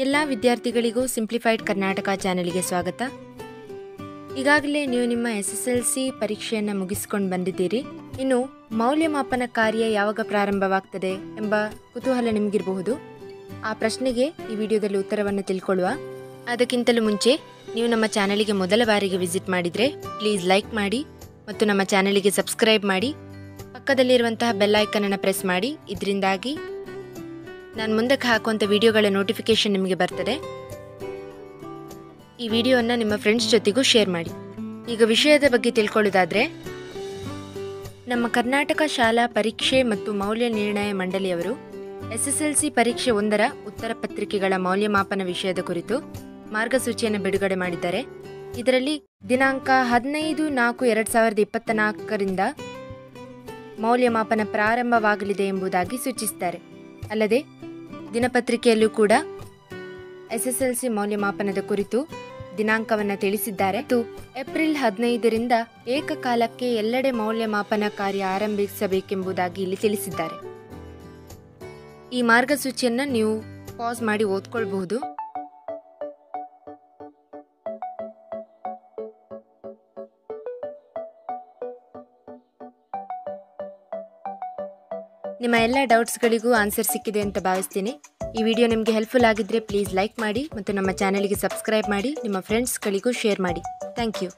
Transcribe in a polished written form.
ಎಲ್ಲ ವಿದ್ಯಾರ್ಥಿಗಳಿಗೂ ಸಿಂಪ್ಲಿಫೈಡ್ ಕರ್ನಾಟಕ ಚಾನೆಲ್ಗೆ ಸ್ವಾಗತ. ಈಗಾಗಲೇ ನೀವು ನಿಮ್ಮ SSLC ಪರೀಕ್ಷೆಯನ್ನು ಮುಗಿಸಿಕೊಂಡು ಬಂದಿದ್ದೀರಿ. ಇನ್ನು ಮೌಲ್ಯಮಾಪನ ಕಾರ್ಯ ಯಾವಾಗ ಪ್ರಾರಂಭವಾಗ್ತದೆ ಎಂಬ ಕುತೂಹಲ ನಿಮಗಿರಬಹುದು. ಆ ಪ್ರಶ್ನೆಗೆ ಈ ವಿಡಿಯೋದಲ್ಲಿ ಉತ್ತರವನ್ನು ತಿಳ್ಕೊಳ್ಳುವ. ಅದಕ್ಕಿಂತಲೂ ಮುಂಚೆ ನೀವು ನಮ್ಮ ಚಾನೆಲ್ಗೆ ಮೊದಲ ಬಾರಿಗೆ ವಿಸಿಟ್ ಮಾಡಿದರೆ ಪ್ಲೀಸ್ ಲೈಕ್ ಮಾಡಿ ಮತ್ತು ನಮ್ಮ ಚಾನೆಲ್ಗೆ ಸಬ್ಸ್ಕ್ರೈಬ್ ಮಾಡಿ. ಪಕ್ಕದಲ್ಲಿರುವಂತಹ ಬೆಲ್ ಐಕನ್ ಅನ್ನು ಪ್ರೆಸ್ ಮಾಡಿ. ಇದರಿಂದಾಗಿ ನಾನು ಮುಂದಕ್ಕೆ ಹಾಕುವಂಥ ವಿಡಿಯೋಗಳ ನೋಟಿಫಿಕೇಶನ್ ನಿಮಗೆ ಬರ್ತದೆ. ಈ ವಿಡಿಯೋವನ್ನು ನಿಮ್ಮ ಫ್ರೆಂಡ್ಸ್ ಜೊತೆಗೂ ಶೇರ್ ಮಾಡಿ. ಈಗ ವಿಷಯದ ಬಗ್ಗೆ ತಿಳ್ಕೊಳ್ಳೋದಾದರೆ, ನಮ್ಮ ಕರ್ನಾಟಕ ಶಾಲಾ ಪರೀಕ್ಷೆ ಮತ್ತು ಮೌಲ್ಯ ನಿರ್ಣಯ ಮಂಡಳಿಯವರು SSLC ಪರೀಕ್ಷೆ 1ರ ಉತ್ತರ ಪತ್ರಿಕೆಗಳ ಮೌಲ್ಯಮಾಪನ ವಿಷಯದ ಕುರಿತು ಮಾರ್ಗಸೂಚಿಯನ್ನು ಬಿಡುಗಡೆ ಮಾಡಿದ್ದಾರೆ. ಇದರಲ್ಲಿ ದಿನಾಂಕ 15/4/2024ರಿಂದ ಮೌಲ್ಯಮಾಪನ ಪ್ರಾರಂಭವಾಗಲಿದೆ ಎಂಬುದಾಗಿ ಸೂಚಿಸಿದ್ದಾರೆ. ಅಲ್ಲದೆ ದಿನಪತ್ರಿಕೆಯಲ್ಲೂ ಕೂಡ SSLC ಮೌಲ್ಯಮಾಪನದ ಕುರಿತು ದಿನಾಂಕವನ್ನು ತಿಳಿಸಿದ್ದಾರೆ. ಮತ್ತು ಏಪ್ರಿಲ್ 15ರಿಂದ ಏಕಕಾಲಕ್ಕೆ ಎಲ್ಲೆಡೆ ಮೌಲ್ಯಮಾಪನ ಕಾರ್ಯ ಆರಂಭಿಸಬೇಕೆಂಬುದಾಗಿ ಇಲ್ಲಿ ತಿಳಿಸಿದ್ದಾರೆ. ಈ ಮಾರ್ಗಸೂಚಿಯನ್ನು ನೀವು ಪಾಸ್ ಮಾಡಿ ಓದ್ಕೊಳ್ಬಹುದು. ನಿಮ್ಮ ಎಲ್ಲ ಡೌಟ್ಸ್ಗಳಿಗೂ ಆನ್ಸರ್ ಸಿಕ್ಕಿದೆ ಅಂತ ಭಾವಿಸ್ತೀನಿ. ಈ ವಿಡಿಯೋ ನಿಮಗೆ ಹೆಲ್ಪ್ಫುಲ್ ಆಗಿದ್ದರೆ ಪ್ಲೀಸ್ ಲೈಕ್ ಮಾಡಿ ಮತ್ತು ನಮ್ಮ ಚಾನೆಲ್ಗೆ ಸಬ್ಸ್ಕ್ರೈಬ್ ಮಾಡಿ. ನಿಮ್ಮ ಫ್ರೆಂಡ್ಸ್ಗಳಿಗೂ ಶೇರ್ ಮಾಡಿ. Thank you.